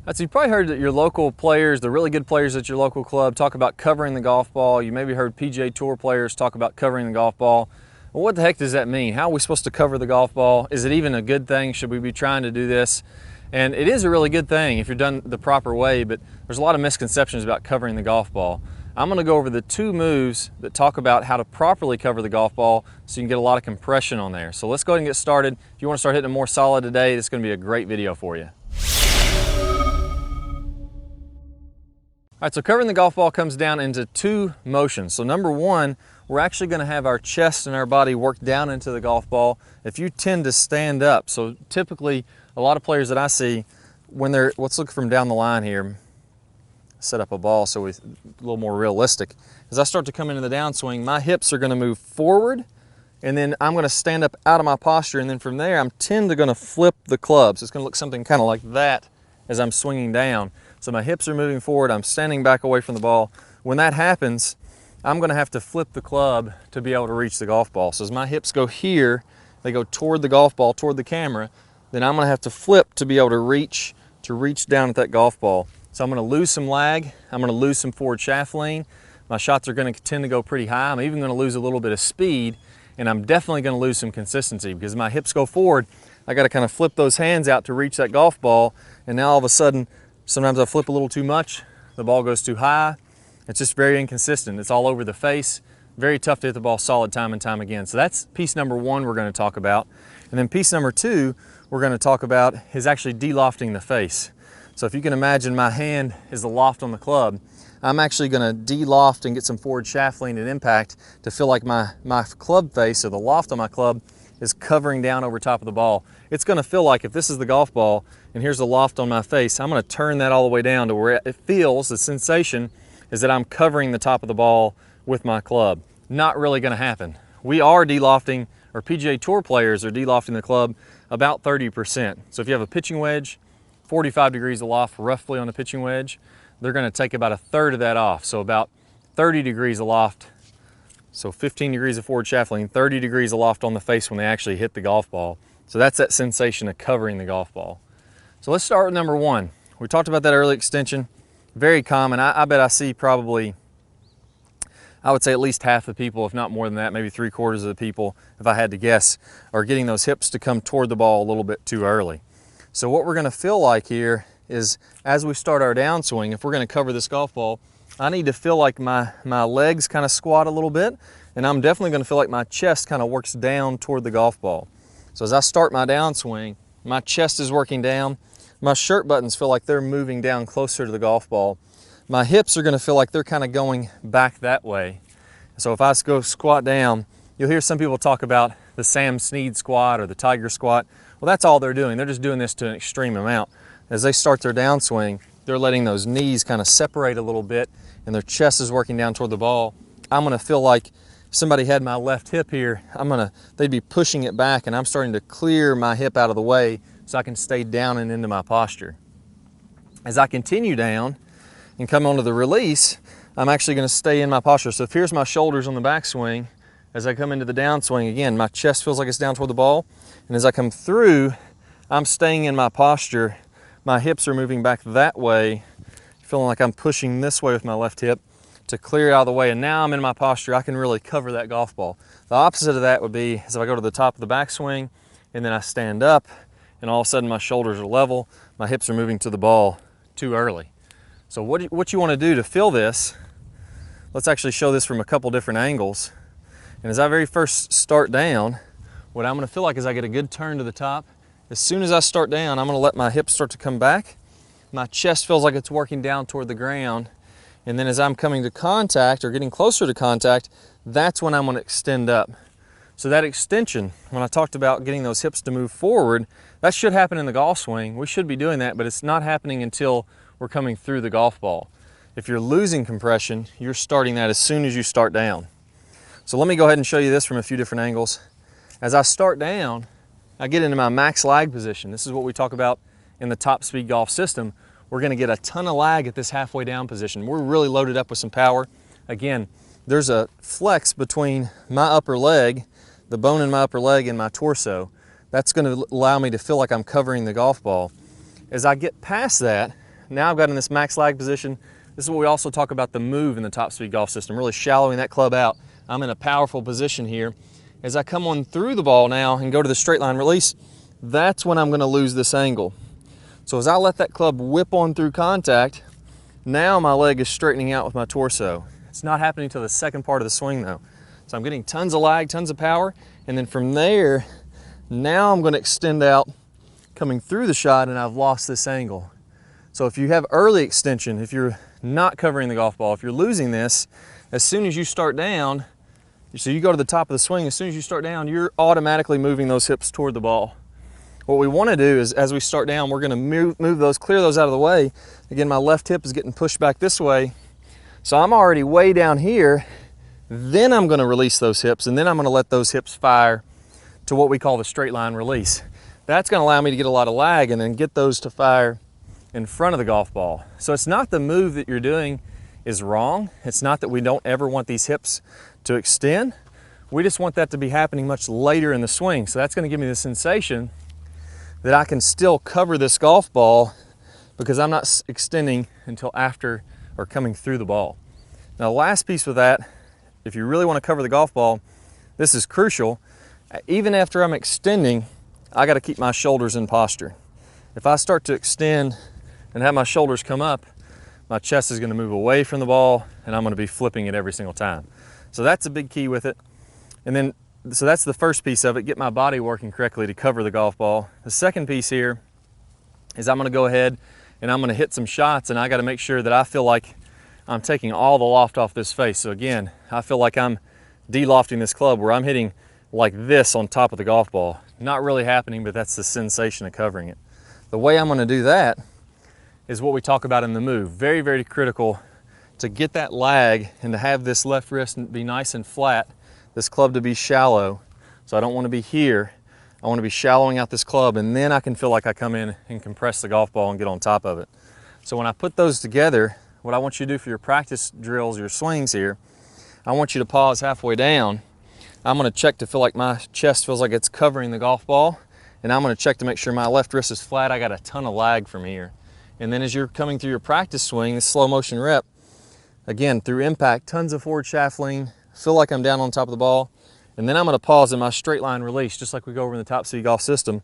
So you've probably heard that your local players, the really good players at your local club, talk about covering the golf ball. You maybe heard PGA Tour players talk about covering the golf ball. Well, what the heck does that mean? How are we supposed to cover the golf ball? Is it even a good thing? Should we be trying to do this? And it is a really good thing if you're done the proper way, but there's a lot of misconceptions about covering the golf ball. I'm going to go over the 2 moves that talk about how to properly cover the golf ball so you can get a lot of compression on there. So let's go ahead and get started. If you want to start hitting it more solid today, this is going to be a great video for you. All right, so covering the golf ball comes down into 2 motions. So number 1, we're actually going to have our chest and our body work down into the golf ball. If you tend to stand up, so typically a lot of players that I see, when they're, let's look from down the line here, set up a ball so it's a little more realistic. As I start to come into the downswing, my hips are going to move forward, and then I'm going to stand up out of my posture, and then from there I'm going to flip the club. So it's going to look something kind of like that as I'm swinging down. So my hips are moving forward, I'm standing back away from the ball. When that happens, I'm going to have to flip the club to be able to reach the golf ball. So as my hips go here, they go toward the golf ball, toward the camera, then I'm going to have to flip to be able to reach down at that golf ball. So I'm going to lose some lag, I'm going to lose some forward shaft lean. My shots are going to tend to go pretty high. I'm even going to lose a little bit of speed, and I'm definitely going to lose some consistency because my hips go forward. I got to kind of flip those hands out to reach that golf ball, and now all of a sudden, sometimes I flip a little too much, the ball goes too high. It's just very inconsistent. It's all over the face. Very tough to hit the ball solid time and time again. So that's piece number 1 we're going to talk about. And then piece number 2 we're going to talk about is actually de-lofting the face. So if you can imagine my hand is the loft on the club, I'm actually going to de-loft and get some forward shaft lean and impact to feel like my club face, or the loft on my club, is covering down over top of the ball. It's going to feel like if this is the golf ball and here's the loft on my face, I'm going to turn that all the way down to where it feels, the sensation is that I'm covering the top of the ball with my club. Not really going to happen. We are de-lofting, or PGA Tour players are de-lofting the club about 30%. So if you have a pitching wedge, 45 degrees aloft roughly on the pitching wedge, they're going to take about 1/3 of that off. So about 30 degrees aloft, so 15 degrees of forward shaft lean, 30 degrees aloft on the face when they actually hit the golf ball. So that's that sensation of covering the golf ball. So let's start with number 1. We talked about that early extension. Very common. I bet I see probably, I would say at least half the people, if not more than that, maybe 3/4 of the people, if I had to guess, are getting those hips to come toward the ball a little bit too early. So what we're going to feel like here is, as we start our downswing, if we're going to cover this golf ball, I need to feel like my legs kind of squat a little bit, and I'm definitely going to feel like my chest kind of works down toward the golf ball. So as I start my downswing, my chest is working down. My shirt buttons feel like they're moving down closer to the golf ball. My hips are going to feel like they're kind of going back that way. So if I go squat down, you'll hear some people talk about the Sam Snead squat or the Tiger squat. Well, that's all they're doing. They're just doing this to an extreme amount. As they start their downswing, they're letting those knees kind of separate a little bit, and their chest is working down toward the ball. I'm going to feel like if somebody had my left hip here, they'd be pushing it back, and I'm starting to clear my hip out of the way so I can stay down and into my posture. As I continue down and come onto the release, I'm actually going to stay in my posture. So if here's my shoulders on the backswing, as I come into the downswing, again, my chest feels like it's down toward the ball, and as I come through, I'm staying in my posture. My hips are moving back that way, feeling like I'm pushing this way with my left hip to clear it out of the way, and now I'm in my posture. I can really cover that golf ball. The opposite of that would be is if I go to the top of the backswing and then I stand up, and all of a sudden my shoulders are level, my hips are moving to the ball too early. So what you want to do to feel this, let's actually show this from a couple different angles. And as I very first start down, what I'm going to feel like is I get a good turn to the top. As soon as I start down, I'm going to let my hips start to come back. My chest feels like it's working down toward the ground. And then as I'm coming to contact or getting closer to contact, that's when I'm going to extend up. So that extension, when I talked about getting those hips to move forward, that should happen in the golf swing. We should be doing that, but it's not happening until we're coming through the golf ball. If you're losing compression, you're starting that as soon as you start down. So let me go ahead and show you this from a few different angles. As I start down, I get into my max lag position. This is what we talk about in the top speed golf system. We're gonna get a ton of lag at this halfway down position. We're really loaded up with some power. Again, there's a flex between my upper leg, the bone in my upper leg, and my torso. That's gonna allow me to feel like I'm covering the golf ball. As I get past that, now I've got in this max lag position. This is what we also talk about the move in the top speed golf system, really shallowing that club out. I'm in a powerful position here. As I come on through the ball now and go to the straight line release, that's when I'm going to lose this angle. So as I let that club whip on through contact, now my leg is straightening out with my torso. It's not happening till the second part of the swing though. So I'm getting tons of lag, tons of power, and then from there, now I'm going to extend out coming through the shot, and I've lost this angle. So if you have early extension, if you're not covering the golf ball, if you're losing this, as soon as you start down, so you go to the top of the swing, as soon as you start down, you're automatically moving those hips toward the ball. What we want to do is, as we start down, we're going to move those, clear those out of the way. Again, my left hip is getting pushed back this way. So I'm already way down here. Then I'm going to release those hips, and then I'm going to let those hips fire to what we call the straight line release. That's going to allow me to get a lot of lag and then get those to fire in front of the golf ball. So it's not the move that you're doing is wrong. It's not that we don't ever want these hips to extend. We just want that to be happening much later in the swing. So that's going to give me the sensation that I can still cover this golf ball because I'm not extending until after or coming through the ball. Now, the last piece with that, if you really want to cover the golf ball, this is crucial. Even after I'm extending, I got to keep my shoulders in posture. If I start to extend and have my shoulders come up, my chest is going to move away from the ball and I'm going to be flipping it every single time. So that's a big key with it. And then, so that's the first piece of it, get my body working correctly to cover the golf ball. The second piece here is I'm going to go ahead and I'm going to hit some shots, and I got to make sure that I feel like I'm taking all the loft off this face. So again, I feel like I'm de-lofting this club where I'm hitting like this on top of the golf ball. Not really happening, but that's the sensation of covering it. The way I'm going to do that is what we talk about in the move. Very, very critical to get that lag and to have this left wrist be nice and flat, this club to be shallow. So I don't want to be here. I want to be shallowing out this club, and then I can feel like I come in and compress the golf ball and get on top of it. So when I put those together, what I want you to do for your practice drills, your swings here, I want you to pause halfway down. I'm going to check to feel like my chest feels like it's covering the golf ball, and I'm going to check to make sure my left wrist is flat. I got a ton of lag from here. And then as you're coming through your practice swing, this slow motion rep, again, through impact, tons of forward shaft lean, feel like I'm down on top of the ball, and then I'm going to pause in my straight line release, just like we go over in the top speed golf system.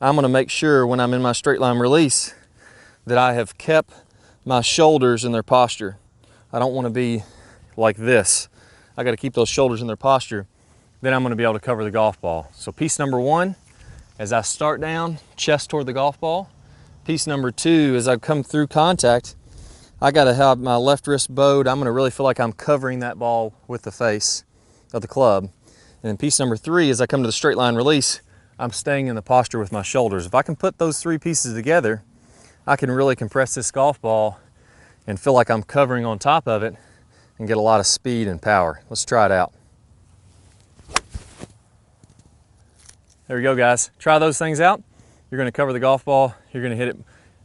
I'm going to make sure when I'm in my straight line release that I have kept my shoulders in their posture. I don't want to be like this. I got to keep those shoulders in their posture. Then I'm going to be able to cover the golf ball. So piece number one, as I start down, chest toward the golf ball. Piece number two, as I come through contact, I got to have my left wrist bowed. I'm going to really feel like I'm covering that ball with the face of the club. And then piece number three, as I come to the straight line release, I'm staying in the posture with my shoulders. If I can put those three pieces together, I can really compress this golf ball and feel like I'm covering on top of it and get a lot of speed and power. Let's try it out. There we go, guys. Try those things out. You're going to cover the golf ball. You're going to hit it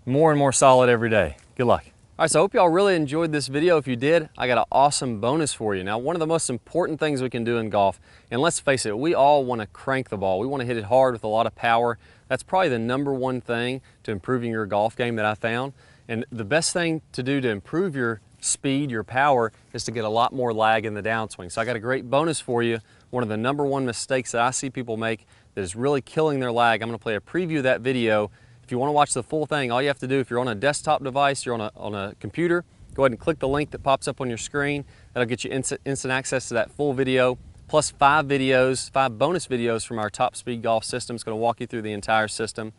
more and more solid every day. Good luck. All right, so I hope y'all really enjoyed this video. If you did, I got an awesome bonus for you. Now, one of the most important things we can do in golf, and let's face it, we all want to crank the ball. We want to hit it hard with a lot of power. That's probably the number one thing to improving your golf game that I found. And the best thing to do to improve your speed, your power, is to get a lot more lag in the downswing. So I got a great bonus for you. One of the number one mistakes that I see people make that is really killing their lag. I'm going to play a preview of that video. If you want to watch the full thing, all you have to do, if you're on a desktop device, you're on a computer, go ahead and click the link that pops up on your screen. That'll get you instant access to that full video, plus 5 bonus videos from our top speed golf system. It's going to walk you through the entire system.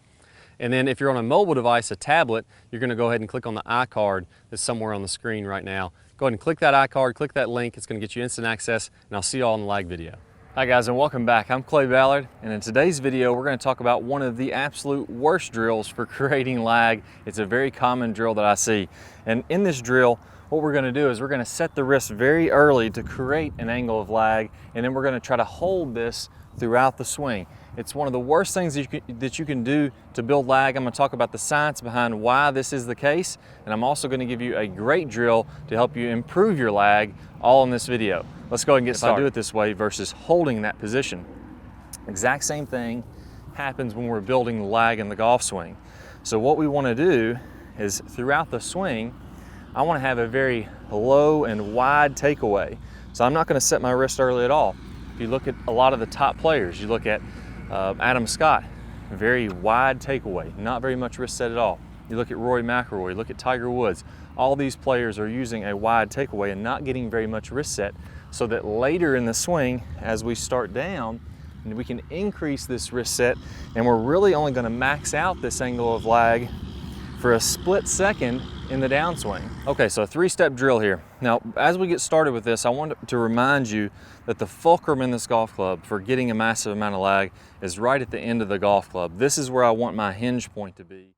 And then if you're on a mobile device, a tablet, you're going to go ahead and click on the iCard that's somewhere on the screen right now. Go ahead and click that iCard, click that link. It's going to get you instant access, and I'll see you all in the lag video. Hi guys, and welcome back. I'm Clay Ballard, and in today's video we're going to talk about one of the absolute worst drills for creating lag. It's a very common drill that I see. And in this drill, what we're going to do is we're going to set the wrist very early to create an angle of lag, and then we're going to try to hold this throughout the swing. It's one of the worst things that you can do to build lag. I'm going to talk about the science behind why this is the case, and I'm also going to give you a great drill to help you improve your lag, all in this video. Let's go ahead and get started. If I do it this way versus holding that position, exact same thing happens when we're building lag in the golf swing. So what we want to do is throughout the swing, I want to have a very low and wide takeaway. So I'm not going to set my wrist early at all. If you look at a lot of the top players, you look at Adam Scott, very wide takeaway, not very much wrist set at all. You look at Rory McIlroy, you look at Tiger Woods, all these players are using a wide takeaway and not getting very much wrist set, so that later in the swing, as we start down, we can increase this wrist set, and we're really only going to max out this angle of lag for a split second in the downswing. Okay, so a 3-step drill here. Now, as we get started with this, I want to remind you that the fulcrum in this golf club for getting a massive amount of lag is right at the end of the golf club. This is where I want my hinge point to be.